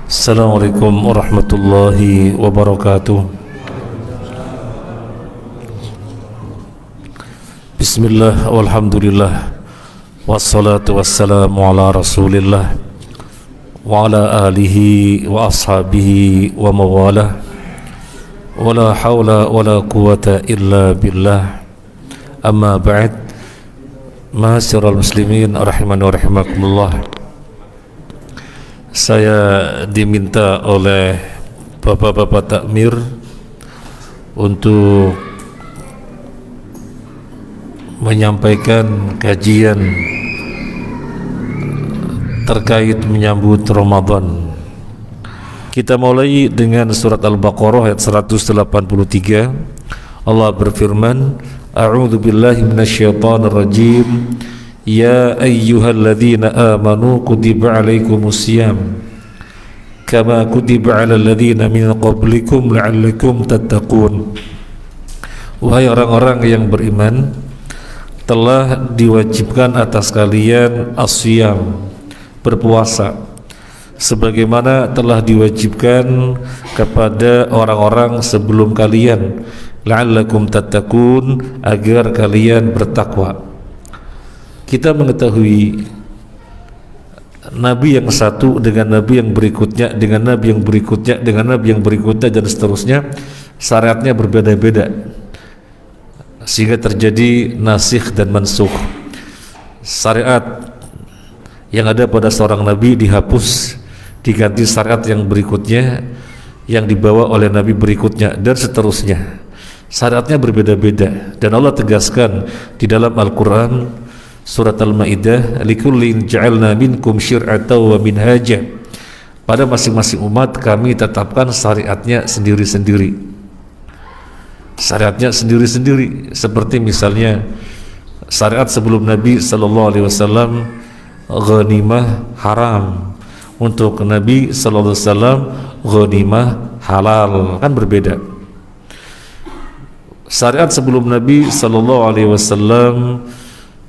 Assalamualaikum warahmatullahi wabarakatuh. Bismillah walhamdulillah wassalatu wassalamu ala rasulillah wa ala alihi wa ashabihi wa mawalah wa la hawla wa la quwata illa billah. Amma ba'd. Ma'asyiral muslimin rahimani wa rahimakumullah. Saya diminta oleh bapak-bapak takmir untuk menyampaikan kajian terkait menyambut Ramadan. Kita mulai dengan surat Al-Baqarah ayat 183. Allah berfirman, A'udzu billahi minasyaitonir rajim. Ya ayyuhalladzina amanu kutiba alaikumusiyam kama kutiba alal ladzina min qablikum la'allakum tattaqun. Wahai orang-orang yang beriman, telah diwajibkan atas kalian as-siyam, berpuasa, sebagaimana telah diwajibkan kepada orang-orang sebelum kalian, la'allakum tattaqun, agar kalian bertakwa. Kita mengetahui Nabi yang satu dengan Nabi yang berikutnya, dengan Nabi yang berikutnya, dengan Nabi yang berikutnya, dan seterusnya, syariatnya berbeda-beda, sehingga terjadi nasikh dan mansukh. Syariat yang ada pada seorang Nabi dihapus, diganti syariat yang berikutnya yang dibawa oleh Nabi berikutnya, dan seterusnya. Syariatnya berbeda-beda, dan Allah tegaskan di dalam Al-Quran Surat Al-Maidah, likullin ja'alna minkum syir'atan wa minhaja. Pada masing-masing umat kami tetapkan syariatnya sendiri-sendiri. Syariatnya sendiri-sendiri, seperti misalnya syariat sebelum Nabi sallallahu alaihi wasallam ghanimah haram, untuk Nabi sallallahu alaihi wasallam ghanimah halal, kan berbeda. Syariat sebelum Nabi sallallahu alaihi wasallam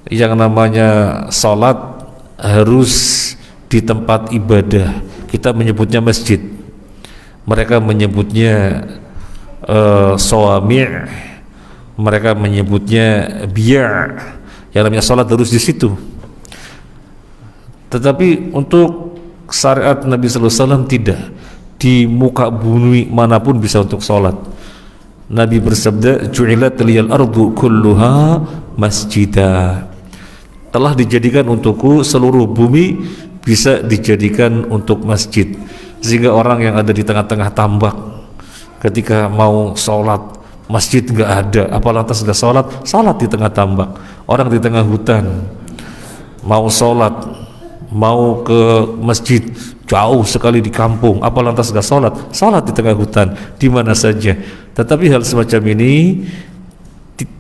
yang namanya salat harus di tempat ibadah, kita menyebutnya masjid, mereka menyebutnya sawami', mereka menyebutnya biya'. Yang namanya salat harus di situ. Tetapi untuk syariat Nabi sallallahu alaihi wasallam tidak, di muka bumi manapun bisa untuk salat. Nabi bersabda, ju'ilat liyal ardu kulluha masjidah, telah dijadikan untukku seluruh bumi bisa dijadikan untuk masjid. Sehingga orang yang ada di tengah-tengah tambak, ketika mau sholat, masjid nggak ada, apa lantas nggak sholat? Sholat di tengah tambak. Orang di tengah hutan mau sholat, mau ke masjid jauh sekali di kampung, apa lantas nggak sholat? Sholat di tengah hutan, di mana saja. Tetapi hal semacam ini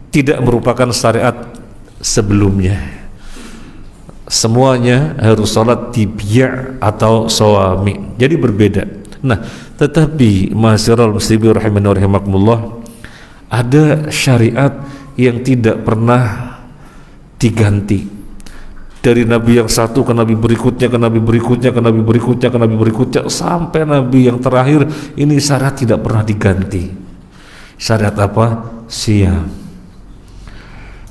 tidak merupakan syariat sebelumnya. Semuanya harus sholat di biya' atau sawami', jadi berbeda. Nah, tetapi ma'asyiral muslimin rahimani wa rahimakumullah, ada syariat yang tidak pernah diganti. Dari Nabi yang satu ke Nabi berikutnya, ke Nabi berikutnya, ke Nabi berikutnya, ke Nabi berikutnya, sampai Nabi yang terakhir, ini syariat tidak pernah diganti. Syariat apa? Siyam.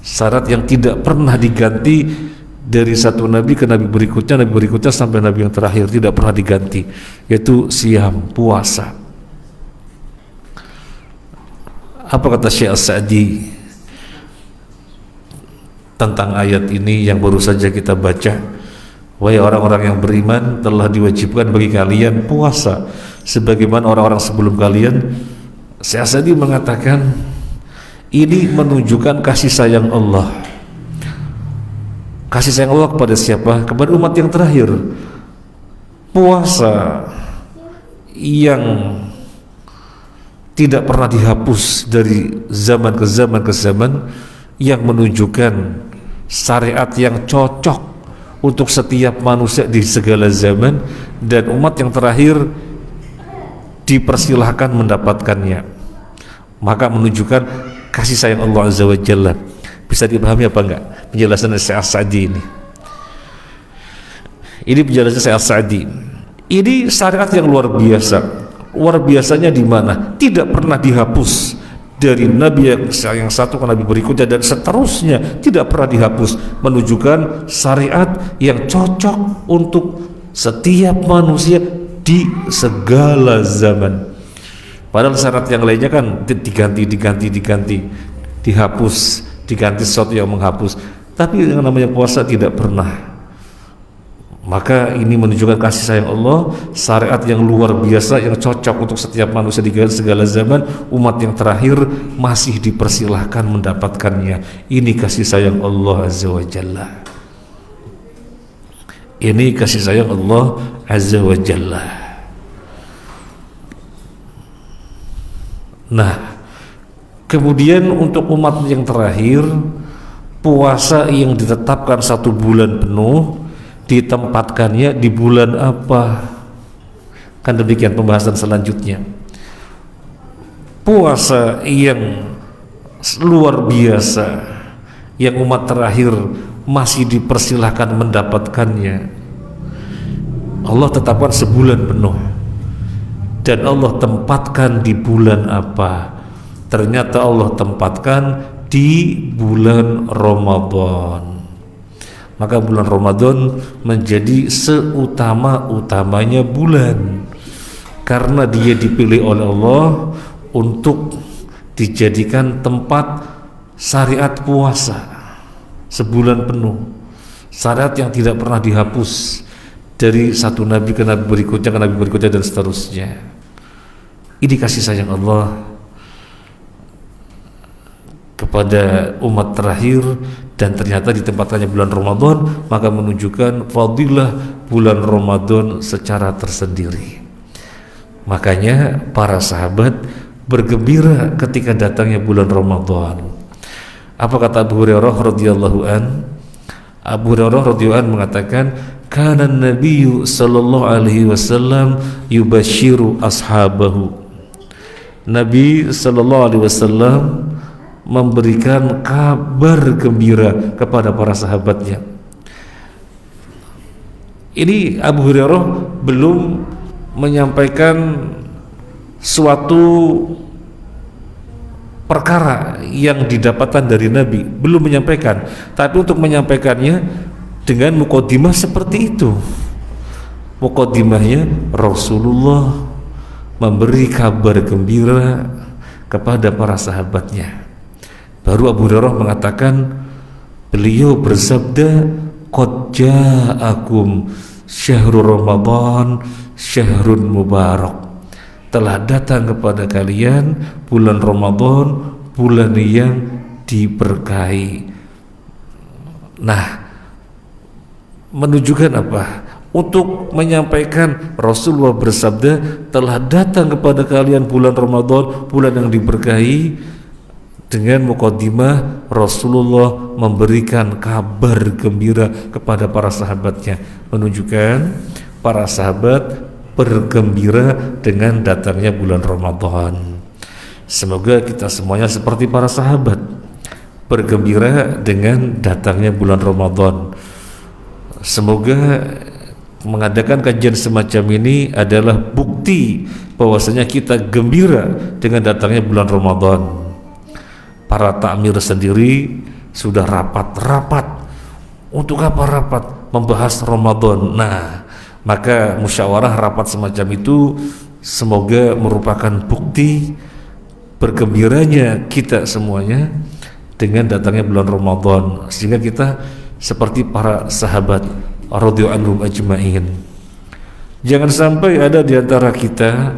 Syariat yang tidak pernah diganti dari satu Nabi ke Nabi berikutnya sampai Nabi yang terakhir, tidak pernah diganti, yaitu siyam, puasa. Apa kata Syekh As-Sa'di tentang ayat ini yang baru saja kita baca? Wahai orang-orang yang beriman, telah diwajibkan bagi kalian puasa sebagaimana orang-orang sebelum kalian. Syekh As-Sa'di mengatakan ini menunjukkan kasih sayang Allah. Kasih sayang Allah kepada siapa? Kepada umat yang terakhir. Puasa yang tidak pernah dihapus dari zaman ke zaman ke zaman, yang menunjukkan syariat yang cocok untuk setiap manusia di segala zaman, dan umat yang terakhir dipersilahkan mendapatkannya. Maka menunjukkan kasih sayang Allah Azza wa Jalla. Bisa dipahami apa enggak penjelasan Syekh As-Sa'di ini? Ini penjelasan Syekh As-Sa'di. Ini syariat yang luar biasa. Luar biasanya di mana? Tidak pernah dihapus dari nabi yang satu ke nabi berikutnya dan seterusnya, tidak pernah dihapus, menunjukkan syariat yang cocok untuk setiap manusia di segala zaman. Padahal syariat yang lainnya kan diganti, dihapus, diganti sesuatu yang menghapus. Tapi yang namanya puasa tidak pernah. Maka ini menunjukkan kasih sayang Allah, syariat yang luar biasa yang cocok untuk setiap manusia di segala zaman. Umat yang terakhir masih dipersilahkan mendapatkannya. Ini kasih sayang Allah Azza wa Jalla. Ini kasih sayang Allah Azza wa Jalla. Nah, kemudian untuk umat yang terakhir, puasa yang ditetapkan 1 bulan penuh ditempatkannya di bulan apa? Kan demikian pembahasan selanjutnya. Puasa yang luar biasa yang umat terakhir masih dipersilahkan mendapatkannya, Allah tetapkan sebulan penuh. Dan Allah tempatkan di bulan apa? Ternyata Allah tempatkan di bulan Ramadan. Maka bulan Ramadan menjadi seutama-utamanya bulan, karena dia dipilih oleh Allah untuk dijadikan tempat syariat puasa sebulan penuh, syariat yang tidak pernah dihapus dari satu nabi ke nabi berikutnya dan seterusnya. Ini kasih sayang Allah kepada umat terakhir, dan ternyata ditempatkannya bulan Ramadan, maka menunjukkan fadilah bulan Ramadan secara tersendiri. Makanya para sahabat bergembira ketika datangnya bulan Ramadan. Apa kata Abu Hurairah radhiyallahu an? Abu Hurairah radhiyallahu an mengatakan, kana Nabi sallallahu alaihi wasallam yubashiru ashabahu. Nabi sallallahu alaihi wasallam memberikan kabar gembira kepada para sahabatnya. Ini Abu Hurairah belum menyampaikan suatu perkara yang didapatkan dari Nabi, belum menyampaikan, tapi untuk menyampaikannya dengan mukadimah seperti itu. Mukadimahnya Rasulullah memberi kabar gembira kepada para sahabatnya. Baru Abu Hurairah mengatakan, beliau bersabda, qad ja'akum syahrul Ramadan syahrun mubarak. Telah datang kepada kalian bulan Ramadan, bulan yang diberkahi. Nah, menunjukkan apa? Untuk menyampaikan Rasulullah bersabda, telah datang kepada kalian bulan Ramadan, bulan yang diberkahi. Dengan mukadimah Rasulullah memberikan kabar gembira kepada para sahabatnya, menunjukkan para sahabat bergembira dengan datangnya bulan Ramadan. Semoga kita semuanya seperti para sahabat, bergembira dengan datangnya bulan Ramadan. Semoga mengadakan kajian semacam ini adalah bukti bahwasanya kita gembira dengan datangnya bulan Ramadan. Para takmir sendiri sudah rapat. Untuk apa rapat? Membahas Ramadan. Nah, maka musyawarah rapat semacam itu semoga merupakan bukti bergembiranya kita semuanya dengan datangnya bulan Ramadan, sehingga kita seperti para sahabat radhiyallahu anhum ajma'in. Jangan sampai ada di antara kita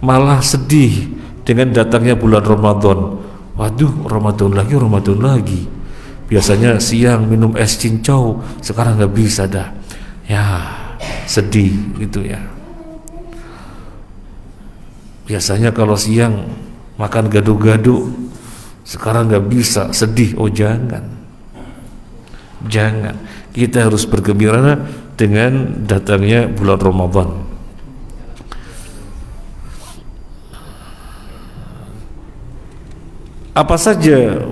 malah sedih dengan datangnya bulan Ramadan. Waduh, Ramadan lagi. Biasanya siang minum es cincau, sekarang nggak bisa dah. Ya, sedih gitu ya. Biasanya kalau siang makan gado-gado, sekarang nggak bisa, sedih. Oh jangan. Kita harus bergembira dengan datangnya bulan Ramadan. Apa saja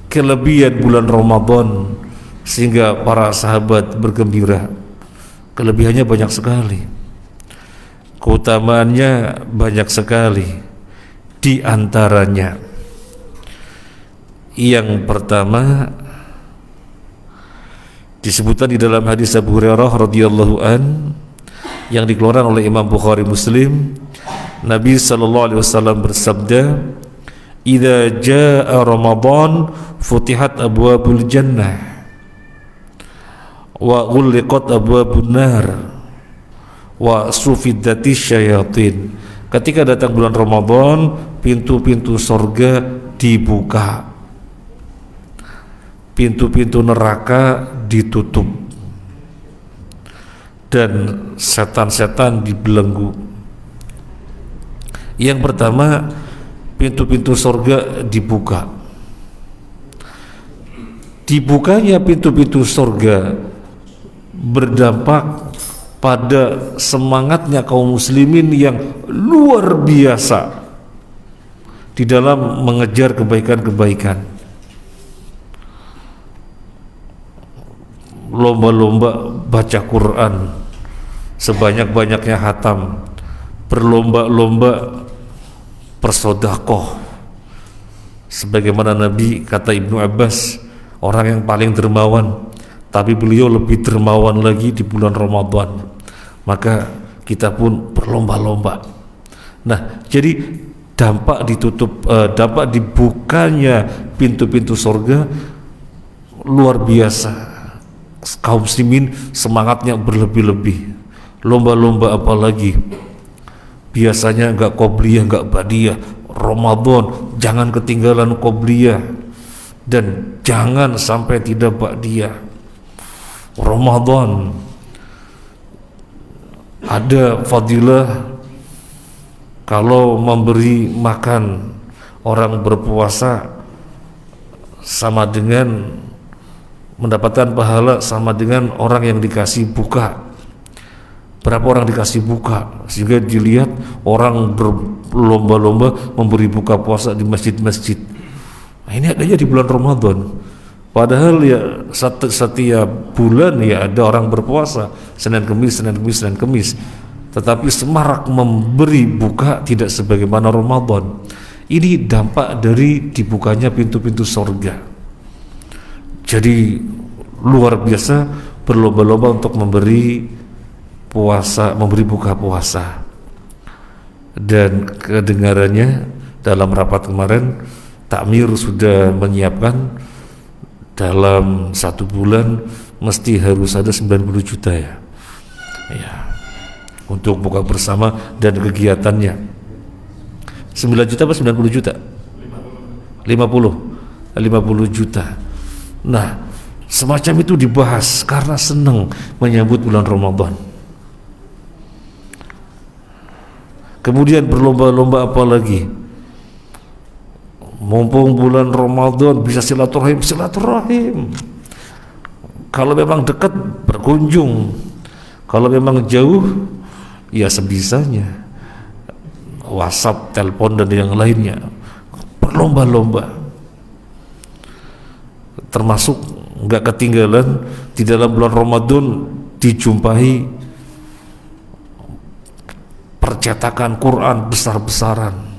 kelebihan bulan Ramadan sehingga para sahabat bergembira? Kelebihannya banyak sekali, keutamaannya banyak sekali. Di antaranya yang pertama disebutkan di dalam hadis Abu Hurairah radhiyallahu an yang dikeluarkan oleh Imam Bukhari Muslim. Nabi sallallahu alaihi wasallam bersabda, "Idza jaa Ramadan futihat abwabul jannah wa ghulliqat abwabun nar wa sufiddatis syayatin." Ketika datang bulan Ramadan, pintu-pintu surga dibuka, pintu-pintu neraka ditutup, dan setan-setan dibelenggu. Yang pertama, pintu-pintu surga dibuka. Dibukanya pintu-pintu surga berdampak pada semangatnya kaum muslimin yang luar biasa di dalam mengejar kebaikan-kebaikan. Lomba-lomba baca Quran, sebanyak-banyaknya hatam, berlomba-lomba bersedekah. Sebagaimana Nabi, kata Ibnu Abbas, orang yang paling dermawan, tapi beliau lebih dermawan lagi di bulan Ramadan. Maka kita pun berlomba-lomba. Nah, jadi dampak dibukanya pintu-pintu surga luar biasa. Kaum muslimin semangatnya berlebih-lebih. Lomba-lomba apa lagi? Biasanya enggak qobliyah, enggak ba'diyah. Ramadan jangan ketinggalan qobliyah dan jangan sampai tidak ba'diyah. Ramadan ada fadilah kalau memberi makan orang berpuasa sama dengan mendapatkan pahala sama dengan orang yang dikasih buka. Berapa orang dikasih buka, sehingga dilihat orang berlomba-lomba memberi buka puasa di masjid-masjid. Nah, ini adanya di bulan Ramadan. Padahal ya setiap bulan ya ada orang berpuasa Senin Kemis, Senin Kemis, Senin Kemis. Tetapi semarak memberi buka tidak sebagaimana Ramadan. Ini dampak dari dibukanya pintu-pintu surga. Jadi luar biasa berlomba-lomba untuk memberi puasa, memberi buka puasa. Dan kedengarannya dalam rapat kemarin, Takmir sudah menyiapkan dalam 1 bulan mesti harus ada 90 juta ya, untuk buka bersama dan kegiatannya. 9 juta apa 90 juta? 50 juta. Nah, semacam itu dibahas karena senang menyambut bulan Ramadan. Kemudian berlomba-lomba apa lagi? Mumpung bulan Ramadan bisa silaturahim. Kalau memang dekat berkunjung, kalau memang jauh ya sebisanya, WhatsApp, telepon dan yang lainnya. Berlomba-lomba. Termasuk nggak ketinggalan di dalam bulan Ramadan dijumpai percetakan Quran besar-besaran.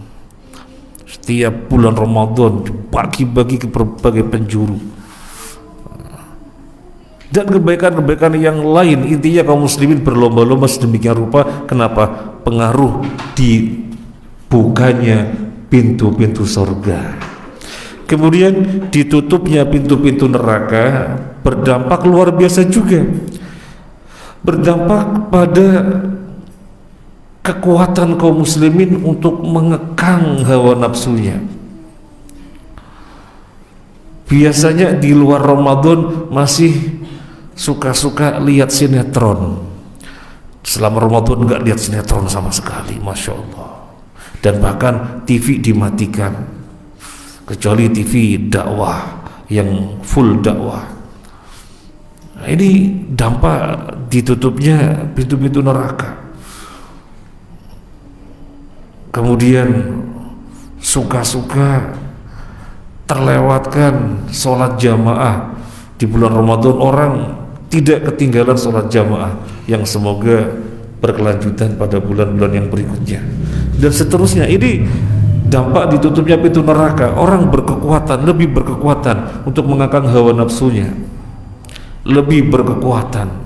Setiap bulan Ramadan dibagi-bagi ke berbagai penjuru, dan kebaikan-kebaikan yang lain. Intinya kaum muslimin berlomba-lomba sedemikian rupa. Kenapa? Pengaruh dibukanya pintu-pintu surga. Kemudian ditutupnya pintu-pintu neraka berdampak luar biasa juga. Berdampak pada kekuatan kaum muslimin untuk mengekang hawa nafsunya. Biasanya di luar Ramadan masih suka-suka lihat sinetron. Selama Ramadan enggak lihat sinetron sama sekali, Masya Allah. Dan bahkan TV dimatikan, kecuali TV dakwah yang full dakwah. Nah, ini dampak ditutupnya pintu-pintu neraka. Kemudian suka-suka terlewatkan sholat jamaah di bulan Ramadan. Orang tidak ketinggalan sholat jamaah yang semoga berkelanjutan pada bulan-bulan yang berikutnya, dan seterusnya. Ini dampak ditutupnya pintu neraka. Orang lebih berkekuatan untuk mengangkat hawa nafsunya, lebih berkekuatan.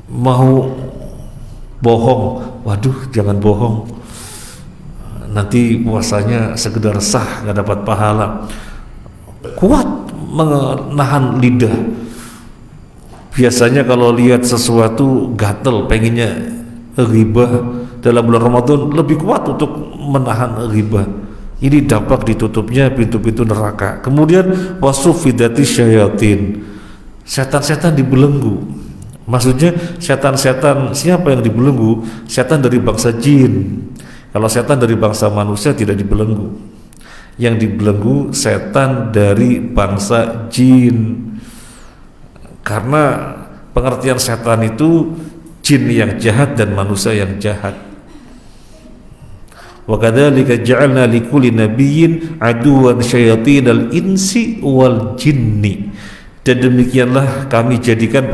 Mau bohong, waduh jangan bohong, nanti puasanya sekedar sah, nggak dapat pahala. Kuat menahan lidah. Biasanya kalau lihat sesuatu gatel, pengennya ghibah dalam bulan Ramadan, lebih kuat untuk menahan ghibah. Ini dampak ditutupnya pintu-pintu neraka. Kemudian wasufidati syayatin, setan-setan dibelenggu. Maksudnya setan-setan siapa yang dibelenggu? Setan dari bangsa jin. Kalau setan dari bangsa manusia tidak dibelenggu. Yang dibelenggu setan dari bangsa jin. Karena pengertian setan itu jin yang jahat dan manusia yang jahat. Wa kadzalika ja'alna likulli nabiyyin aduwan syayatinal insi wal jinni. Dan demikianlah kami jadikan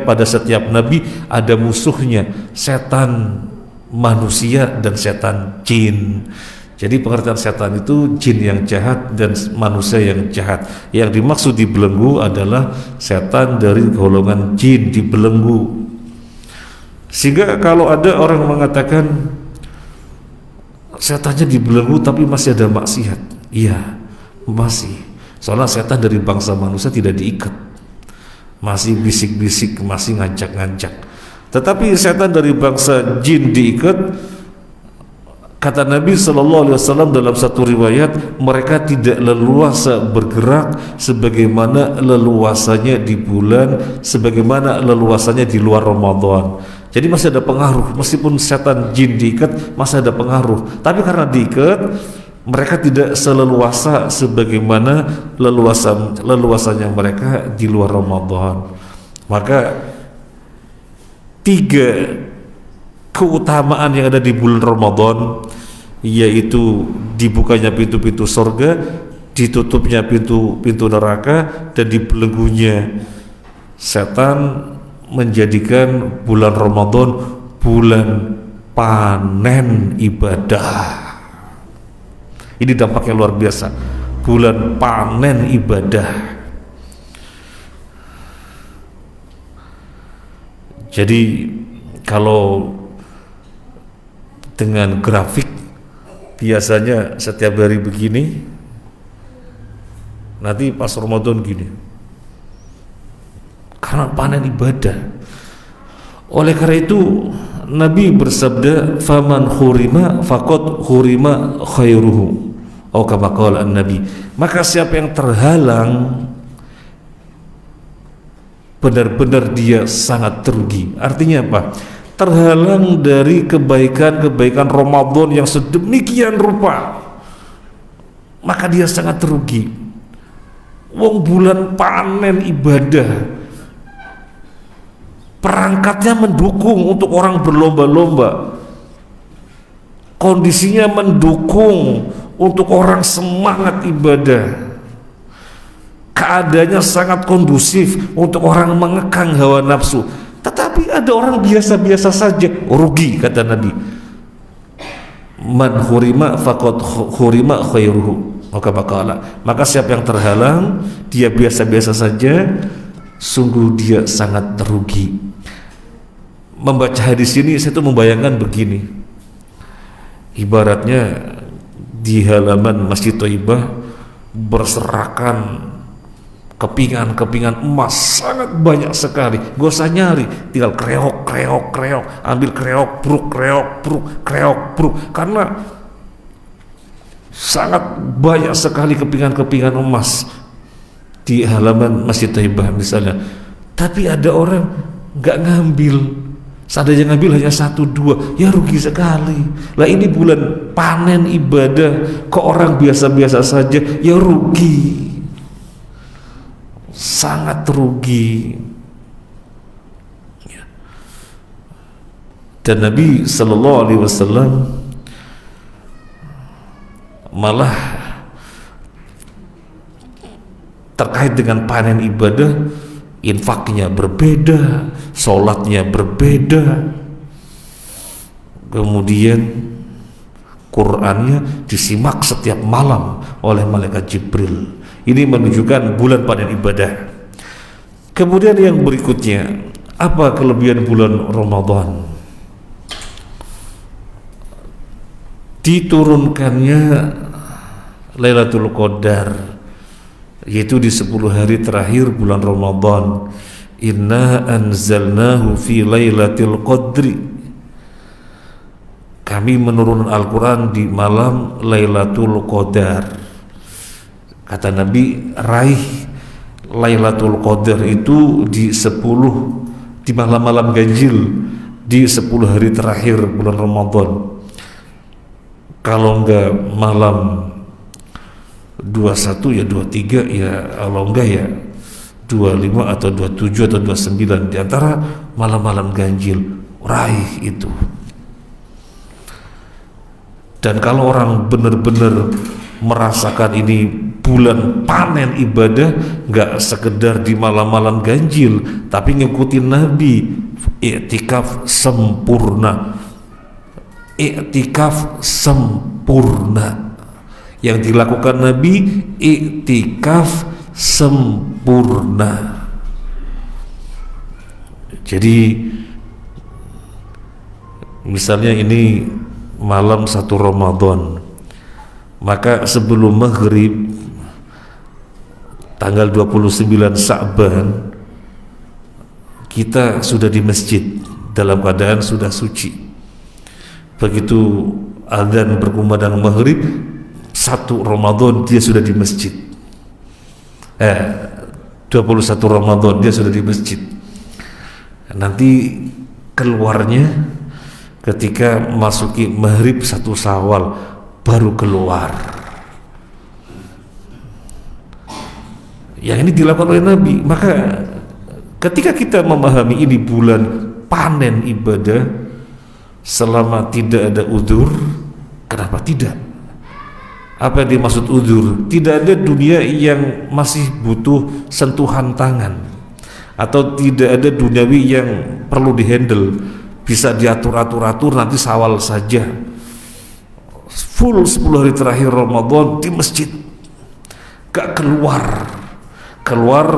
pada setiap nabi ada musuhnya, setan manusia dan setan jin. Jadi pengertian setan itu jin yang jahat dan manusia yang jahat. Yang dimaksud dibelenggu adalah setan dari golongan jin dibelenggu. Sehingga kalau ada orang mengatakan setannya dibelenggu tapi masih ada maksiat, iya masih. Soalnya setan dari bangsa manusia tidak diikat, masih bisik-bisik, masih ngajak-ngajak. Tetapi setan dari bangsa jin diikat. Kata Nabi SAW dalam satu riwayat, mereka tidak leluasa bergerak sebagaimana leluasanya di bulan, sebagaimana leluasanya di luar Ramadan. Jadi masih ada pengaruh, meskipun setan jin diikat masih ada pengaruh. Tapi karena diikat, mereka tidak seleluasa sebagaimana leluasanya mereka di luar Ramadan. Maka 3 keutamaan yang ada di bulan Ramadan, yaitu dibukanya pintu-pintu surga, ditutupnya pintu-pintu neraka, dan dibelenggunya setan, menjadikan bulan Ramadan bulan panen ibadah. Ini dampaknya luar biasa, bulan panen ibadah. Jadi kalau dengan grafik biasanya setiap hari begini, nanti pas Ramadan gini, karena panen ibadah. Oleh karena itu Nabi bersabda, faman khurima faqad khurima khairuhu, atau kama qala an-nabi. Maka siapa yang terhalang, benar-benar dia sangat terugi. Artinya apa? Terhalang dari kebaikan-kebaikan Ramadan yang sedemikian rupa, maka dia sangat terugi. Wong bulan panen ibadah, perangkatnya mendukung untuk orang berlomba-lomba, kondisinya mendukung untuk orang semangat ibadah, keadaannya sangat kondusif untuk orang mengekang hawa nafsu. Tetapi ada orang biasa-biasa saja, rugi, kata Nabi. Man khurima faqad khurima khairuhu, maka siapa yang terhalang, dia biasa-biasa saja, sungguh dia sangat terugi. Membaca hadis ini saya tuh membayangkan begini, ibaratnya di halaman Masjid Thaibah berserakan kepingan-kepingan emas sangat banyak sekali. Gak usah nyari, tinggal kreok, ambil kreok, bruk, karena sangat banyak sekali kepingan-kepingan emas di halaman Masjid Thaibah misalnya. Tapi ada orang nggak ngambil, seandainya ngambil hanya 1-2, ya rugi sekali. Lah ini bulan panen ibadah, ke orang biasa-biasa saja, ya rugi, sangat rugi. Dan Nabi SAW malah terkait dengan panen ibadah, infaknya berbeda, sholatnya berbeda, kemudian Qurannya disimak setiap malam oleh malaikat Jibril. Ini menunjukkan bulan panen ibadah. Kemudian yang berikutnya, apa kelebihan bulan Ramadan? Diturunkannya Lailatul Qadar, yaitu di 10 hari terakhir bulan Ramadan. Inna anzalnahu fi Lailatul Qadri, kami menurunkan Al-Quran di malam Lailatul Qadar. Kata Nabi, raih Lailatul Qadar itu di 10, di malam-malam ganjil, di 10 hari terakhir bulan Ramadan. Kalau enggak malam 21 ya 23, ya kalau enggak ya 25 atau 27 atau 29, di antara malam-malam ganjil, raih itu. Dan kalau orang benar-benar merasakan ini bulan panen ibadah, nggak sekedar di malam-malam ganjil, tapi ngikutin Nabi, i'tikaf sempurna. I'tikaf sempurna. Yang dilakukan Nabi, i'tikaf sempurna. Jadi misalnya ini malam 1 Ramadan, maka sebelum maghrib tanggal 29 Sa'ban kita sudah di masjid dalam keadaan sudah suci. Begitu adzan berkumandang maghrib 1 Ramadan dia sudah di masjid. 21 Ramadan dia sudah di masjid. Nanti keluarnya ketika masuki maghrib 1 Syawal baru keluar. Yang ini dilakukan oleh Nabi. Maka ketika kita memahami ini bulan panen ibadah, selama tidak ada udzur, kenapa tidak? Apa yang dimaksud udzur? Tidak ada dunia yang masih butuh sentuhan tangan, atau tidak ada duniawi yang perlu dihandle, bisa diatur-atur nanti Syawal saja. Full 10 hari terakhir Ramadan di masjid, gak keluar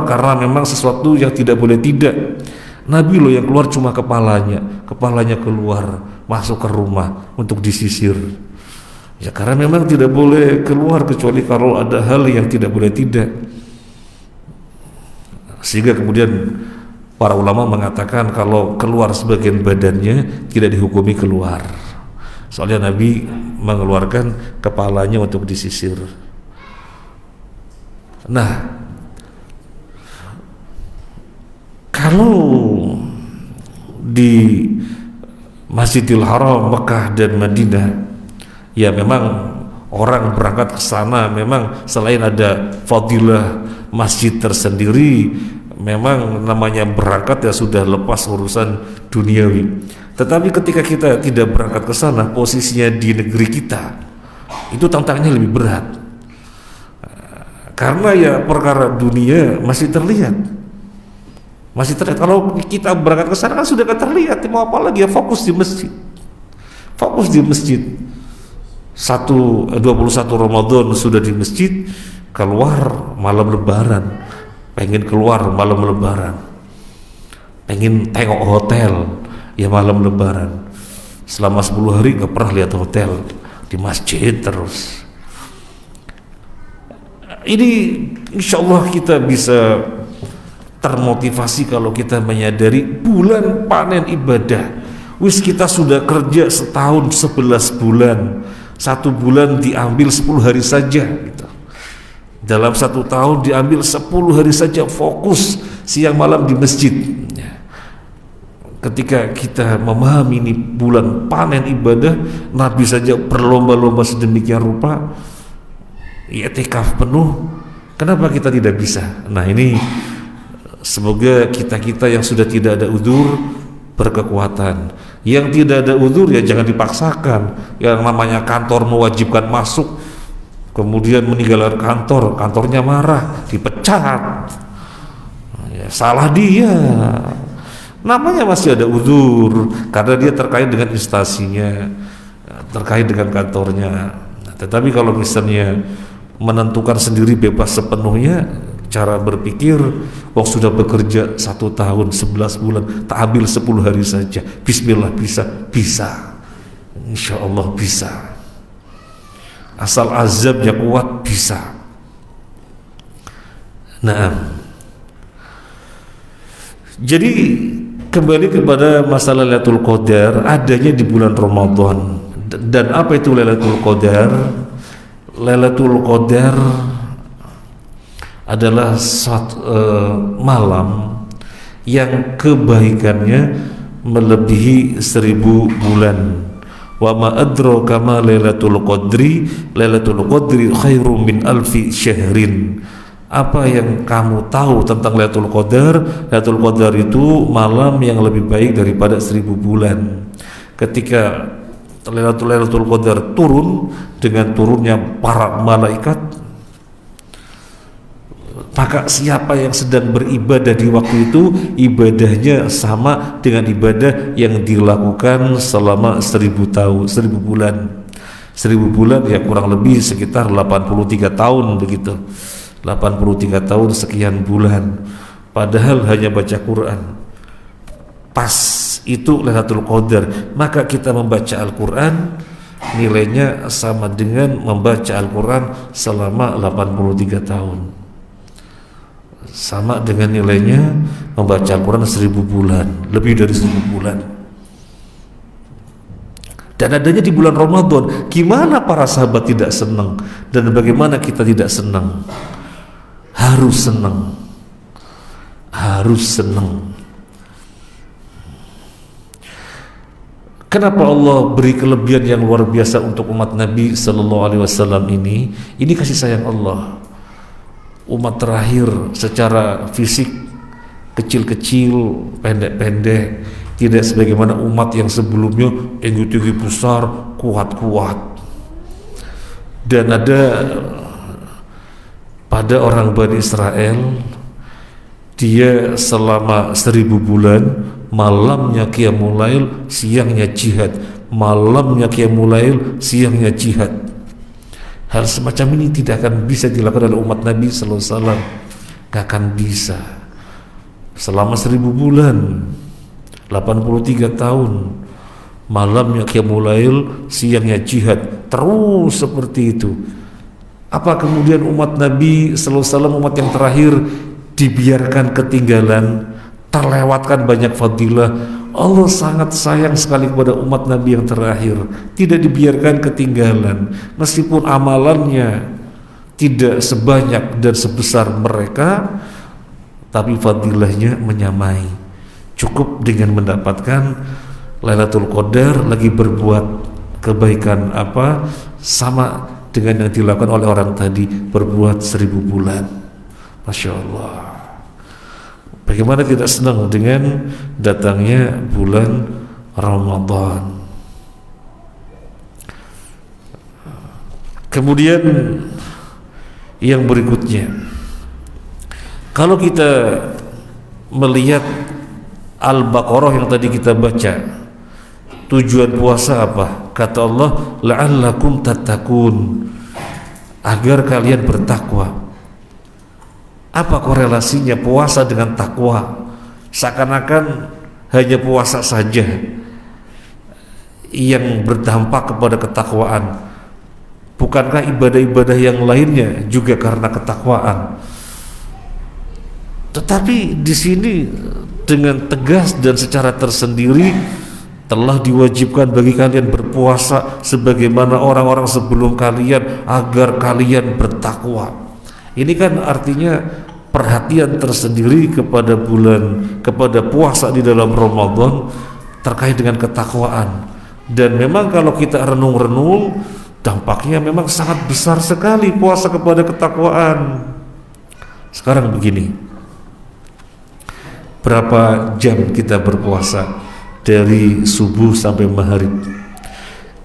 karena memang sesuatu yang tidak boleh tidak. Nabi loh yang keluar cuma kepalanya keluar masuk ke rumah untuk disisir. Ya karena memang tidak boleh keluar kecuali kalau ada hal yang tidak boleh tidak. Sehingga kemudian para ulama mengatakan kalau keluar sebagian badannya tidak dihukumi keluar. Soalnya Nabi mengeluarkan kepalanya untuk disisir. Nah, kalau di Masjidil Haram, Mekah dan Madinah, ya memang orang berangkat ke sana memang selain ada fadilah masjid tersendiri, memang namanya berangkat ya sudah lepas urusan duniawi. Tetapi ketika kita tidak berangkat ke sana, posisinya di negeri kita, itu tantangannya lebih berat. Karena ya perkara dunia masih terlihat. Kalau kita berangkat ke sana kan sudah terlihat, mau apa lagi ya, fokus di masjid. 21 Ramadan sudah di masjid, keluar malam lebaran, pengen keluar malam lebaran, pengen tengok hotel ya malam lebaran. Selama 10 hari gak pernah lihat hotel, di masjid terus. Ini insya Allah kita bisa termotivasi kalau kita menyadari bulan panen ibadah. Wis kita sudah kerja setahun 11 bulan, 1 bulan diambil 10 hari saja gitu. Dalam 1 tahun diambil 10 hari saja, fokus siang malam di masjid. Ketika kita memahami ini bulan panen ibadah, Nabi saja berlomba-lomba sedemikian rupa, i'tikaf penuh. Kenapa kita tidak bisa? Nah ini semoga kita yang sudah tidak ada udzur berkekuatan. Yang tidak ada udzur ya jangan dipaksakan. Yang namanya kantor mewajibkan masuk, kemudian meninggalkan kantor, kantornya marah, dipecat, ya, salah dia, namanya masih ada uzur karena dia terkait dengan instansinya, terkait dengan kantornya. Nah, tetapi kalau misalnya menentukan sendiri bebas sepenuhnya, cara berpikir, waktu sudah bekerja 1 tahun 11 bulan, tak ambil 10 hari saja, bismillah, bisa, insya Allah bisa, asal azabnya kuat bisa. Nah, jadi kembali kepada masalah Lailatul Qadar adanya di bulan Ramadan. Dan apa itu Lailatul Qadar? Lailatul Qadar adalah suatu malam yang kebaikannya melebihi 1000 bulan. Wa ma adraka ma Lailatul Qadri, Lailatul Qadri khairum min alfi syahrin. Apa yang kamu tahu tentang Lailatul Qadar? Lailatul Qadar itu malam yang lebih baik daripada 1000 bulan. Ketika Lailatul Qadar turun dengan turunnya para malaikat, maka siapa yang sedang beribadah di waktu itu, ibadahnya sama dengan ibadah yang dilakukan selama 1000 tahun, 1000 bulan. 1000 bulan ya kurang lebih sekitar 83 tahun begitu. 83 tahun sekian bulan, padahal hanya baca Quran. Pas itu Lailatul Qadar, maka kita membaca Al-Quran nilainya sama dengan membaca Al-Quran selama 83 tahun, sama dengan nilainya membaca Al-Quran 1000 bulan, lebih dari 1000 bulan. Dan adanya di bulan Ramadan. Gimana para sahabat tidak senang, dan bagaimana kita tidak senang? Harus senang, harus senang. Kenapa Allah beri kelebihan yang luar biasa untuk umat Nabi Sallallahu Alaihi Wasallam ini? Ini kasih sayang Allah. Umat terakhir secara fisik kecil-kecil, pendek-pendek, tidak sebagaimana umat yang sebelumnya tinggi-tinggi besar, kuat-kuat. Dan ada pada orang Bani Israel, dia selama 1000 bulan malamnya qiyamul lail, siangnya jihad, malamnya qiyamul lail, siangnya jihad. Hal semacam ini tidak akan bisa dilakukan oleh umat Nabi Sallallahu Alaihi Wasallam, gak akan bisa. Selama 1000 bulan, 83 tahun, malamnya qiyamul lail, siangnya jihad, terus seperti itu. Apa kemudian umat Nabi Sallallahu Alaihi Wasallam, umat yang terakhir, dibiarkan ketinggalan, terlewatkan banyak fadilah? Allah sangat sayang sekali kepada umat Nabi yang terakhir, tidak dibiarkan ketinggalan, meskipun amalannya tidak sebanyak dan sebesar mereka, tapi fadilahnya menyamai. Cukup dengan mendapatkan Lailatul Qadar, lagi berbuat kebaikan apa, sama dengan yang dilakukan oleh orang tadi, berbuat 1000 bulan. Masya Allah. Bagaimana tidak senang dengan datangnya bulan Ramadan. Kemudian yang berikutnya, kalau kita melihat Al-Baqarah yang tadi kita baca, tujuan puasa apa? Kata Allah, la'allakum tattaqun, agar kalian bertakwa. Apa korelasinya puasa dengan takwa? Seakan-akan hanya puasa saja yang berdampak kepada ketakwaan. Bukankah ibadah-ibadah yang lainnya juga karena ketakwaan? Tetapi di sini dengan tegas dan secara tersendiri telah diwajibkan bagi kalian berpuasa sebagaimana orang-orang sebelum kalian, agar kalian bertakwa. Ini kan artinya perhatian tersendiri kepada bulan, kepada puasa di dalam Ramadan terkait dengan ketakwaan. Dan memang kalau kita renung-renung, dampaknya memang sangat besar sekali puasa kepada ketakwaan. Sekarang begini, berapa jam kita berpuasa dari subuh sampai maghrib?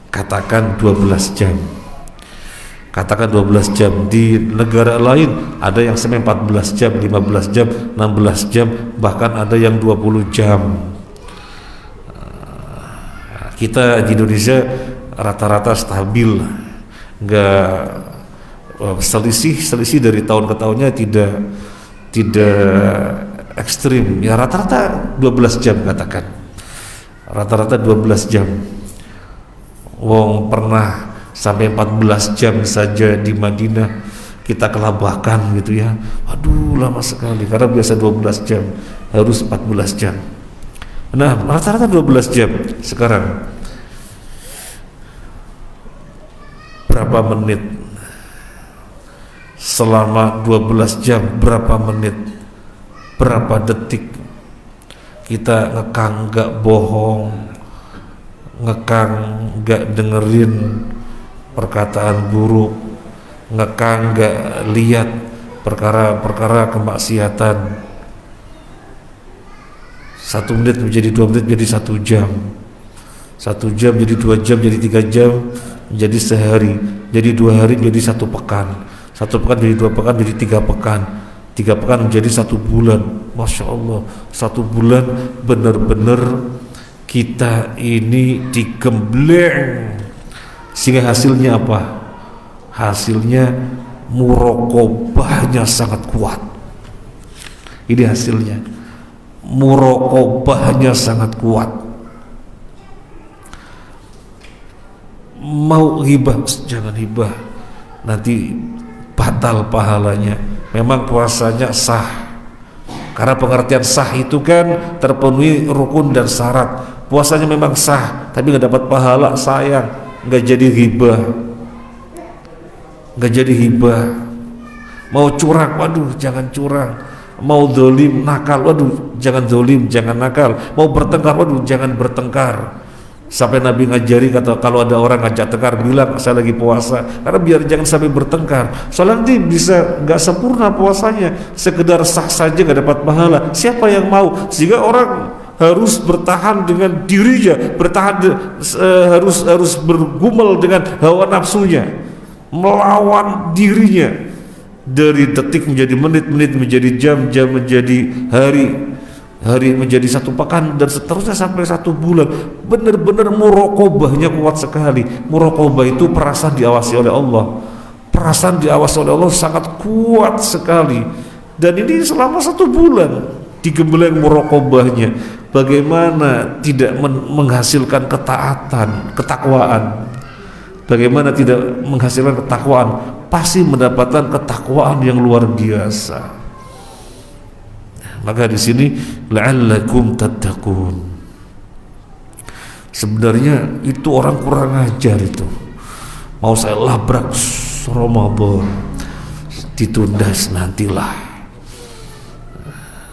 Katakan 12 jam. Katakan 12 jam. Di negara lain ada yang sampai 14 jam, 15 jam, 16 jam, bahkan ada yang 20 jam. Kita di Indonesia rata-rata stabil, nggak selisih dari tahun ke tahunnya tidak ekstrim. Ya rata-rata 12 jam katakan. Rata-rata 12 jam. Wong pernah sampai 14 jam saja di Madinah kita kelabahkan gitu ya. Waduh lama sekali, karena biasa 12 jam, harus 14 jam. Nah rata-rata 12 jam. Sekarang berapa menit? Selama 12 jam berapa menit? Berapa detik? Kita ngekang gak bohong, ngekang gak dengerin perkataan buruk, ngekang gak lihat perkara-perkara kemaksiatan. 1 menit menjadi 2 menit menjadi 1 jam, 1 jam jadi 2 jam, jadi 3 jam, jadi sehari, jadi 2 hari menjadi 1 pekan, 1 pekan jadi 2 pekan, jadi 3 pekan, 3 pekan menjadi 1 bulan. Masya Allah, 1 bulan benar-benar kita ini digembleng. Sehingga hasilnya apa? Hasilnya muraqabahnya sangat kuat. Ini hasilnya, muraqabahnya sangat kuat. Mau hibah, jangan hibah, nanti batal pahalanya. Memang puasanya sah, karena pengertian sah itu kan terpenuhi rukun dan syarat. Puasanya memang sah, tapi nggak dapat pahala, sayang, nggak jadi hibah, nggak jadi hibah. Mau curang, waduh jangan curang. Mau dolim, nakal, waduh jangan dolim, jangan nakal. Mau bertengkar, waduh jangan bertengkar. Sampai Nabi ngajari, kata kalau ada orang ngajak tengkar, bilang saya lagi puasa, karena biar jangan sampai bertengkar. Soalnya nanti bisa nggak sempurna puasanya, sekedar sah saja nggak dapat pahala. Siapa yang mau? Sehingga orang harus bertahan dengan dirinya, harus bergumul dengan hawa nafsunya, melawan dirinya. Dari detik menjadi menit, menit menjadi jam, jam menjadi hari, hari menjadi 1 pekan, dan seterusnya sampai 1 bulan. Benar-benar muraqabahnya kuat sekali. Muraqabah itu perasaan diawasi oleh Allah. Perasaan diawasi oleh Allah sangat kuat sekali. Dan ini selama 1 bulan digembleng muraqabahnya. Bagaimana tidak menghasilkan ketaatan, ketakwaan? Bagaimana tidak menghasilkan ketakwaan? Pasti mendapatkan ketakwaan yang luar biasa. Maka di sini la'allakum tattaqun. Sebenarnya itu orang kurang ajar itu. Mau saya labrak Ramadan, ditunda nantilah.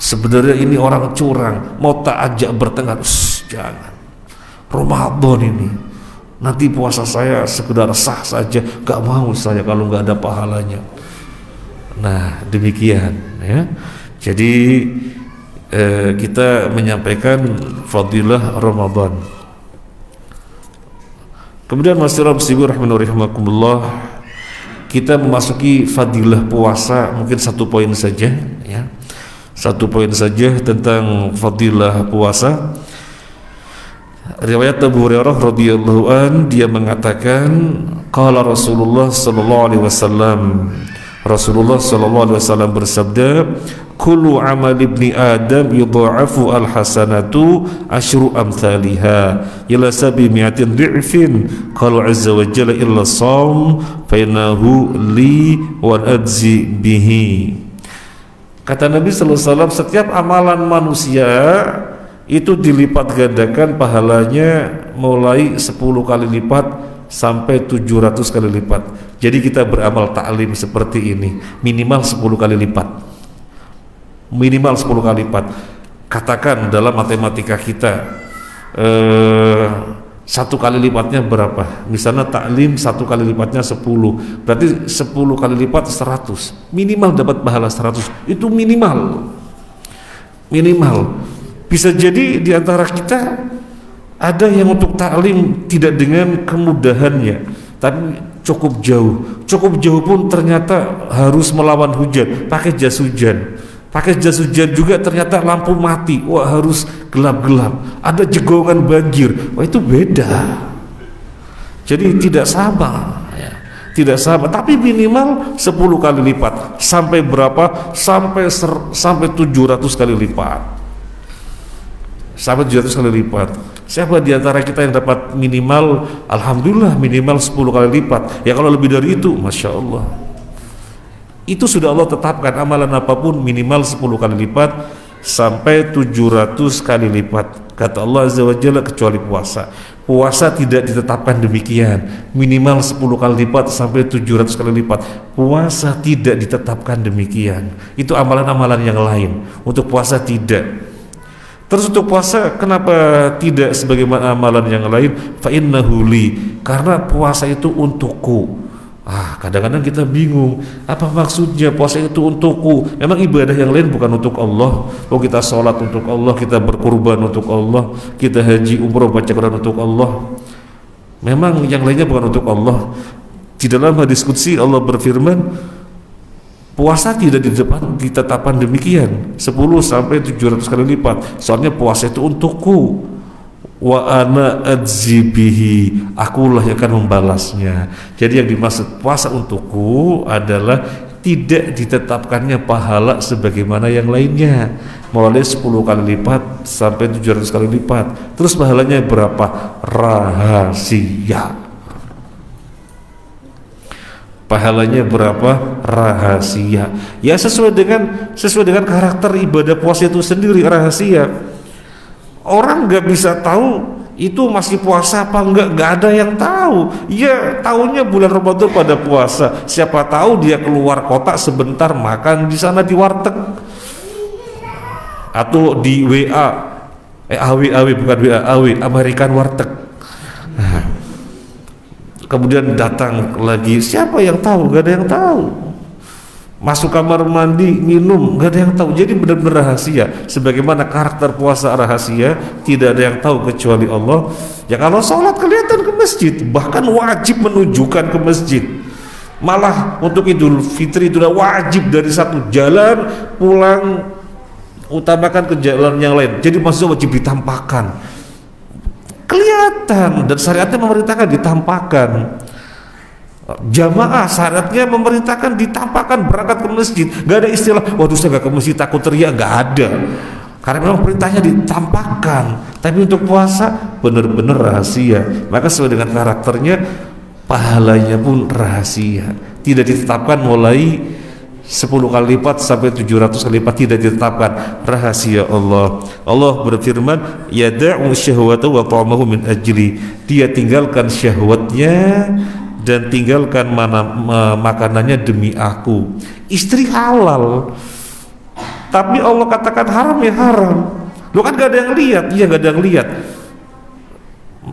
Sebenarnya ini orang curang, mau tak ajak bertengkar, jangan. Ramadan ini, nanti puasa saya sekedar sah saja, gak mau saya kalau gak ada pahalanya. Nah demikian ya. Jadi kita menyampaikan fadilah Ramadan. Kemudian Masyiral Muslimin rahimakumullah, kita memasuki fadilah puasa. Mungkin 1 poin saja ya, 1 poin saja tentang fadilah puasa. Riwayat Abu Hurairah radhiyallahu an, dia mengatakan qala Rasulullah sallallahu alaihi wasallam, Rasulullah sallallahu alaihi wasallam bersabda, kullu amal ibni adam yudha'afu al-hasanatu asyru amthaliha ila 700 dhi'fin qala azza wa jalla illa shaum fa innahu li wa adzi bihi. Kata Nabi sallallahu alaihi wasallam, setiap amalan manusia itu dilipat gandakan pahalanya mulai 10 kali lipat sampai 700 kali lipat. Jadi kita beramal ta'lim seperti ini minimal 10 kali lipat, minimal 10 kali lipat. Katakan dalam matematika kita 1 kali lipatnya berapa? Misalnya ta'lim 1 kali lipatnya 10, berarti 10 kali lipat 100, minimal dapat pahala 100. Itu minimal. Bisa jadi di antara kita ada yang untuk ta'lim tidak dengan kemudahannya, tapi cukup jauh pun ternyata harus melawan hujan, pakai jas hujan. Pakai jas hujan juga ternyata lampu mati, wah harus gelap-gelap, ada jegongan banjir, wah itu beda. Jadi tidak sama ya. Tidak sama, tapi minimal 10 kali lipat. Sampai berapa? Sampai 700 kali lipat. Sampai 700 kali lipat. Siapa di antara kita yang dapat minimal, alhamdulillah minimal 10 kali lipat. Ya kalau lebih dari itu, Masya Allah. Itu sudah Allah tetapkan, amalan apapun minimal 10 kali lipat sampai 700 kali lipat. Kata Allah Azza wa Jalla, kecuali puasa. Puasa tidak ditetapkan demikian, minimal 10 kali lipat sampai 700 kali lipat. Puasa tidak ditetapkan demikian. Itu amalan-amalan yang lain. Untuk puasa tidak. Terus untuk puasa kenapa tidak sebagaimana amalan yang lain? Fa innahu li, karena puasa itu untukku. Kadang-kadang kita bingung, apa maksudnya puasa itu untukku? Memang ibadah yang lain bukan untuk Allah. Oh, kita sholat untuk Allah, kita berkurban untuk Allah, kita haji umroh baca Quran untuk Allah. Memang yang lainnya bukan untuk Allah. Di dalam hadis qudsi Allah berfirman, puasa tidak ditetapkan demikian 10 sampai 700 kali lipat. Soalnya puasa itu untukku. Wa ana adzibihi, akulah yang akan membalasnya. Jadi yang dimaksud puasa untukku adalah tidak ditetapkannya pahala sebagaimana yang lainnya, mulai 10 kali lipat sampai 700 kali lipat. Terus pahalanya berapa? Rahasia. Pahalanya berapa? Rahasia. Ya sesuai dengan karakter ibadah puasa itu sendiri, rahasia. Orang nggak bisa tahu itu masih puasa apa nggak ada yang tahu. Ya tahunya bulan Ramadan pada puasa. Siapa tahu dia keluar kota sebentar makan di sana di warteg atau di AW bukan WA, American warteg. Kemudian datang lagi, siapa yang tahu? Nggak ada yang tahu. Masuk kamar mandi, minum, nggak ada yang tahu. Jadi benar-benar rahasia. Sebagaimana karakter puasa rahasia, tidak ada yang tahu kecuali Allah. Ya kalau sholat kelihatan ke masjid, bahkan wajib menunjukkan ke masjid. Malah untuk Idul Fitri itu udah wajib dari satu jalan pulang, utamakan ke jalan yang lain. Jadi maksudnya wajib ditampakkan, kelihatan, dan syariatnya memerintahkan ditampakkan. Jamaah syariatnya memerintahkan ditampakkan berangkat ke masjid. Gak ada istilah waduh saya gak ke masjid takut teriak, gak ada, karena memang perintahnya ditampakkan. Tapi untuk puasa benar-benar rahasia, maka sesuai dengan karakternya pahalanya pun rahasia. Tidak ditetapkan mulai 10 kali lipat sampai 700 kali lipat, tidak ditetapkan, rahasia Allah. Allah berfirman, yada'u syahwata wa ta'amahu min ajli, dia tinggalkan syahwatnya dan tinggalkan makanannya demi aku. Istri halal, tapi Allah katakan haram, ya haram. Lo kan gak ada yang lihat, iya gak ada yang lihat.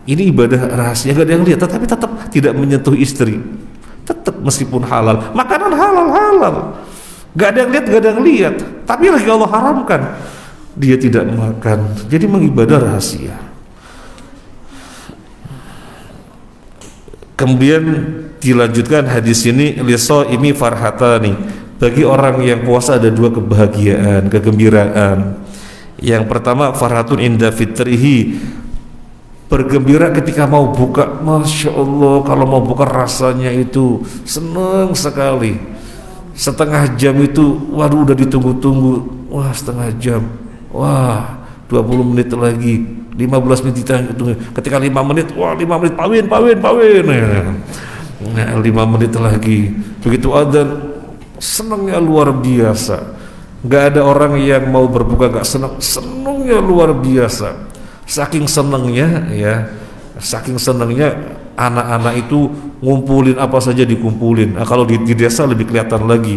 Ini ibadah rahasia, gak ada yang lihat, tetapi tetap tidak menyentuh istri. Tetap meskipun halal, makanan halal, gak ada yang lihat, gak ada yang lihat, tapi lagi Allah haramkan, dia tidak makan. Jadi mengibadah rahasia. Kemudian dilanjutkan hadis ini, lishaimi farhatani, bagi orang yang puasa ada 2 kebahagiaan, kegembiraan. Yang pertama, farhatun inda fitrihi, bergembira ketika mau buka. Masya Allah, kalau mau buka rasanya itu senang sekali. Setengah jam itu, waduh udah ditunggu-tunggu, wah setengah jam, wah 20 menit lagi, 15 menit ditunggu. Ketika 5 menit, wah 5 menit pawin. Nah, 5 menit lagi, begitu adzan, senangnya luar biasa. Gak ada orang yang mau berbuka gak senang, senangnya luar biasa. Saking senangnya ya, saking senangnya anak-anak itu ngumpulin apa saja dikumpulin. Nah, kalau di desa lebih kelihatan lagi.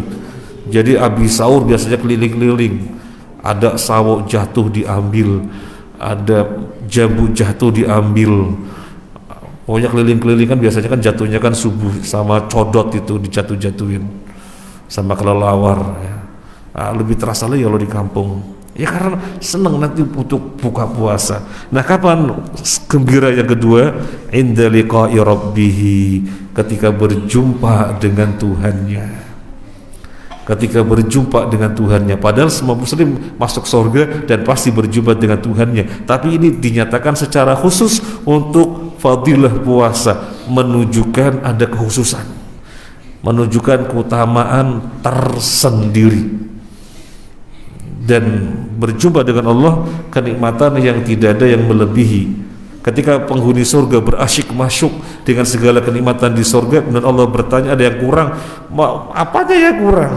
Jadi habis sahur biasanya keliling-keliling, ada sawo jatuh diambil, ada jambu jatuh diambil. Pokoknya keliling-keliling, kan biasanya kan jatuhnya kan subuh sama codot itu dijatuh-jatuhin sama kelelawar ya. Lebih terasa lagi kalau di kampung Ya karena senang nanti untuk buka puasa. Nah, kapan gembira yang kedua? Inda liqa'i rabbih, ketika berjumpa dengan Tuhannya. Ketika berjumpa dengan Tuhannya. Padahal semua muslim masuk surga dan pasti berjumpa dengan Tuhannya. Tapi ini dinyatakan secara khusus untuk fadilah puasa, menunjukkan ada kekhususan, menunjukkan keutamaan tersendiri. Dan berjumpa dengan Allah kenikmatan yang tidak ada yang melebihi. Ketika penghuni surga berasyik masyuk dengan segala kenikmatan di surga, dan Allah bertanya ada yang kurang, apanya yang kurang?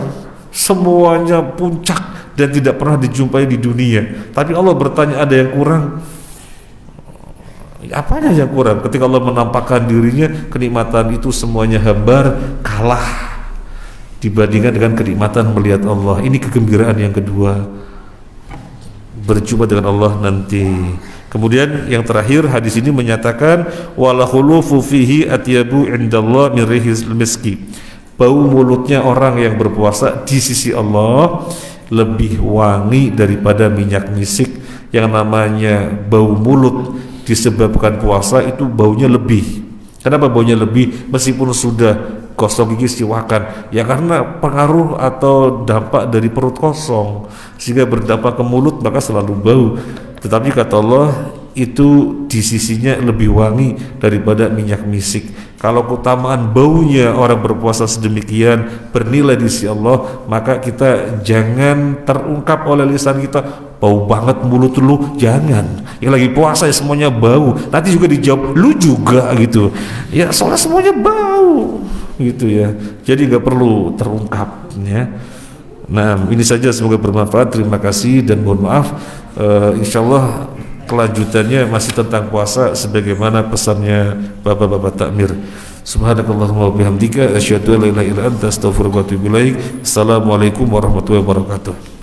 Semuanya puncak dan tidak pernah dijumpai di dunia. Tapi Allah bertanya ada yang kurang, apanya yang kurang? Ketika Allah menampakkan dirinya, kenikmatan itu semuanya hambar, kalah dibandingkan dengan kenikmatan melihat Allah. Ini kegembiraan yang kedua, berjumpa dengan Allah nanti. Kemudian yang terakhir, hadis ini menyatakan wala khulufu fihi atyabu indallah min rihil miski. Bau mulutnya orang yang berpuasa di sisi Allah lebih wangi daripada minyak misik. Yang namanya bau mulut disebabkan puasa itu baunya lebih. Kenapa baunya lebih meskipun sudah gosok gigi siwakan? Ya karena pengaruh atau dampak dari perut kosong sehingga berdampak ke mulut, maka selalu bau. Tetapi kata Allah itu di sisinya lebih wangi daripada minyak misik. Kalau keutamaan baunya orang berpuasa sedemikian bernilai di sisi Allah, maka kita jangan terungkap oleh lisan kita, bau banget mulut lu, jangan. Yang lagi puasa ya semuanya bau, nanti juga dijawab lu juga gitu. Ya soalnya semuanya bau gitu ya. Jadi nggak perlu terungkap ya. Nah, ini saja, semoga bermanfaat. Terima kasih dan mohon maaf. Insyaallah kelanjutannya masih tentang puasa sebagaimana pesannya Bapak-bapak takmir. Subhanakallahumma wa bihamdika asyhadu an la ilaha illa anta astaghfiruka wa atubu ilaik. Assalamualaikum warahmatullahi wabarakatuh.